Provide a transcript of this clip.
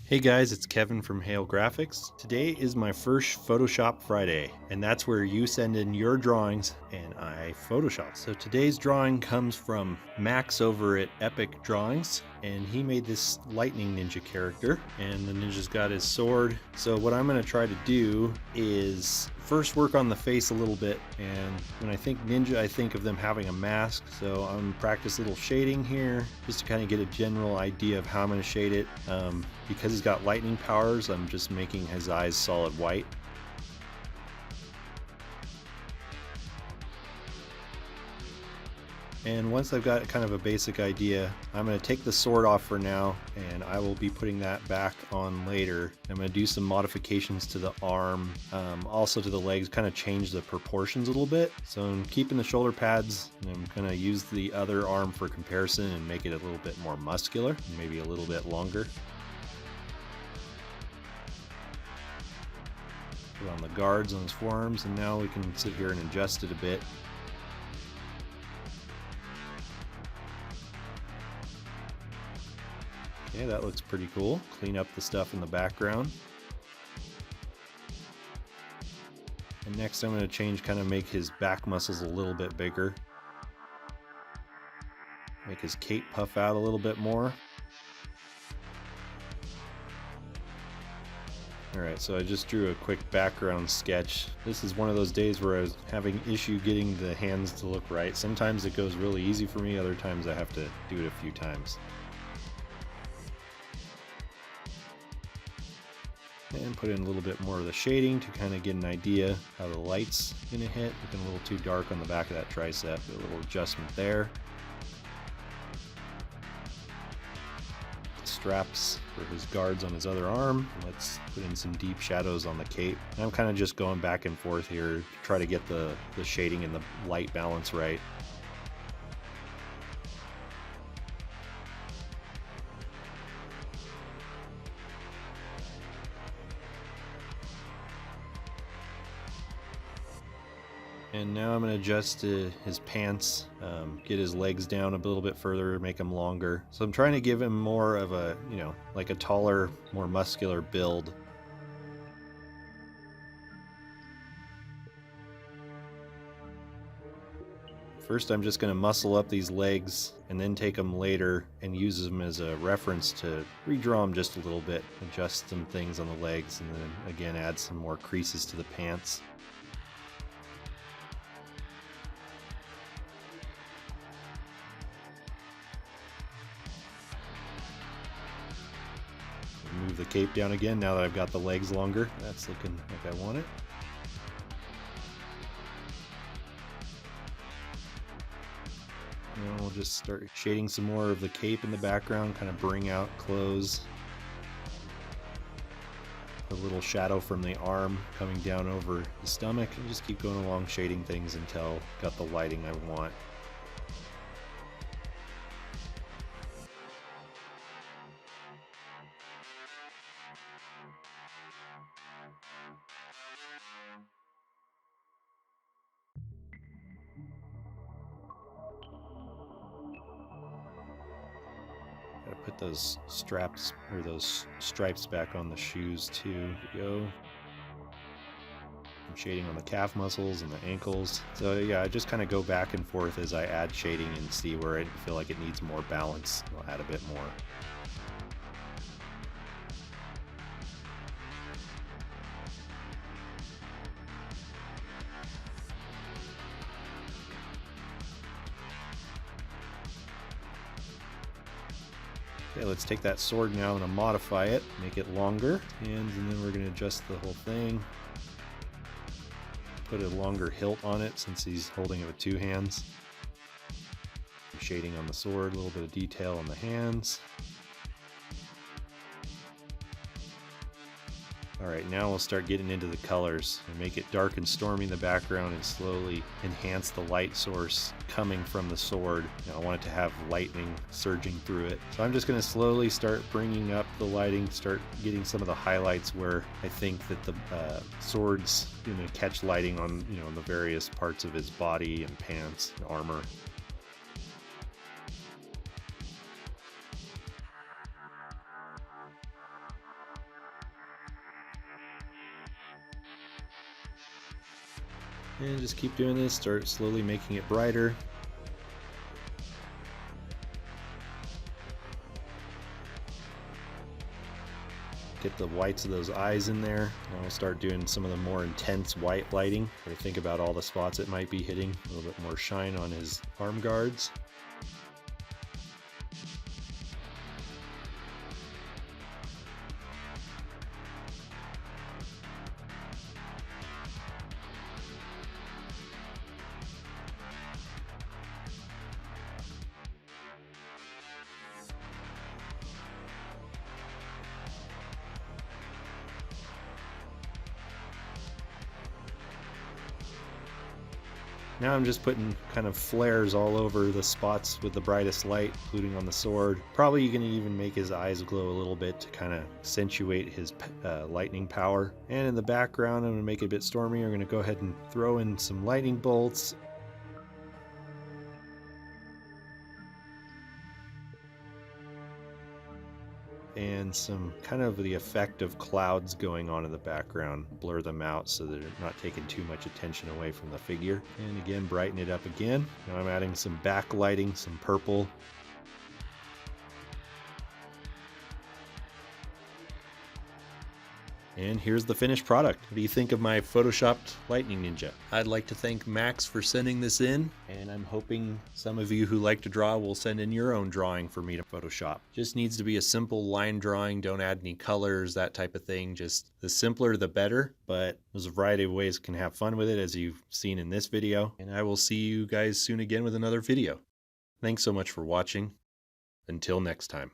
Hey guys, it's Kevin from Hale Graphics. Today is my first Photoshop Friday, and that's where you send in your drawings and I Photoshop. So today's drawing comes from Max over at Epic Drawings, and he made this lightning ninja character, and the ninja's got his sword. So what I'm going to try to do is first work on the face a little bit, and when I think ninja I think of them having a mask, so I'm going to practice a little shading here just to kind of get a general idea of how I'm going to shade it. Because he's got lightning powers, I'm just making his eyes solid white. And once I've got kind of a basic idea, I'm going to take the sword off for now, and I will be putting that back on later. I'm going to do some modifications to the arm, also to the legs, kind of change the proportions a little bit. So I'm keeping the shoulder pads, and I'm going to use the other arm for comparison and make it a little bit more muscular, maybe a little bit longer. Put on the guards on his forearms, and now we can sit here and adjust it a bit. Okay, that looks pretty cool. Clean up the stuff in the background. And next I'm going to change, kind of make his back muscles a little bit bigger. Make his cape puff out a little bit more. Alright, so I just drew a quick background sketch. This is one of those days where I was having issue getting the hands to look right. Sometimes it goes really easy for me, other times I have to do it a few times. And put in a little bit more of the shading to kind of get an idea how the light's going to hit. Looking a little too dark on the back of that tricep. A little adjustment there. Straps for his guards on his other arm. Let's put in some deep shadows on the cape. I'm kind of just going back and forth here to try to get the shading and the light balance right. And now I'm going to adjust his pants, get his legs down a little bit further, make them longer. So I'm trying to give him more of a, like a taller, more muscular build. First I'm just going to muscle up these legs and then take them later and use them as a reference to redraw them just a little bit, adjust some things on the legs, and then again add some more creases to the pants. Move the cape down again now that I've got the legs longer. That's looking like I want it. And we'll just start shading some more of the cape in the background, kind of bring out clothes. A little shadow from the arm coming down over the stomach, and just keep going along shading things until I've got the lighting I want. Gotta put those straps or those stripes back on the shoes too. Here we go. I'm shading on the calf muscles and the ankles. So yeah, I just kind of go back and forth as I add shading and see where I feel like it needs more balance. I'll add a bit more. Okay, let's take that sword now and modify it, make it longer, and then we're going to adjust the whole thing. Put a longer hilt on it since he's holding it with two hands. Shading on the sword, a little bit of detail on the hands. Alright, now we'll start getting into the colors and make it dark and stormy in the background and slowly enhance the light source coming from the sword. Now I want it to have lightning surging through it. So I'm just going to slowly start bringing up the lighting, start getting some of the highlights where I think that the sword's going to catch lighting on, the various parts of his body and pants and armor. And just keep doing this, start slowly making it brighter. Get the whites of those eyes in there. And I'll start doing some of the more intense white lighting. Or think about all the spots it might be hitting. A little bit more shine on his arm guards. Now I'm just putting kind of flares all over the spots with the brightest light, including on the sword. Probably you can even make his eyes glow a little bit to kind of accentuate his lightning power. And in the background, I'm going to make it a bit stormy. I'm going to go ahead and throw in some lightning bolts. And some kind of the effect of clouds going on in the background. Blur them out so that they're not taking too much attention away from the figure. And again, brighten it up again. Now I'm adding some backlighting, some purple. And here's the finished product. What do you think of my photoshopped Lightning Ninja? I'd like to thank Max for sending this in, and I'm hoping some of you who like to draw will send in your own drawing for me to Photoshop. Just needs to be a simple line drawing, don't add any colors, that type of thing. Just the simpler the better, but there's a variety of ways you can have fun with it, as you've seen in this video. And I will see you guys soon again with another video. Thanks so much for watching. Until next time.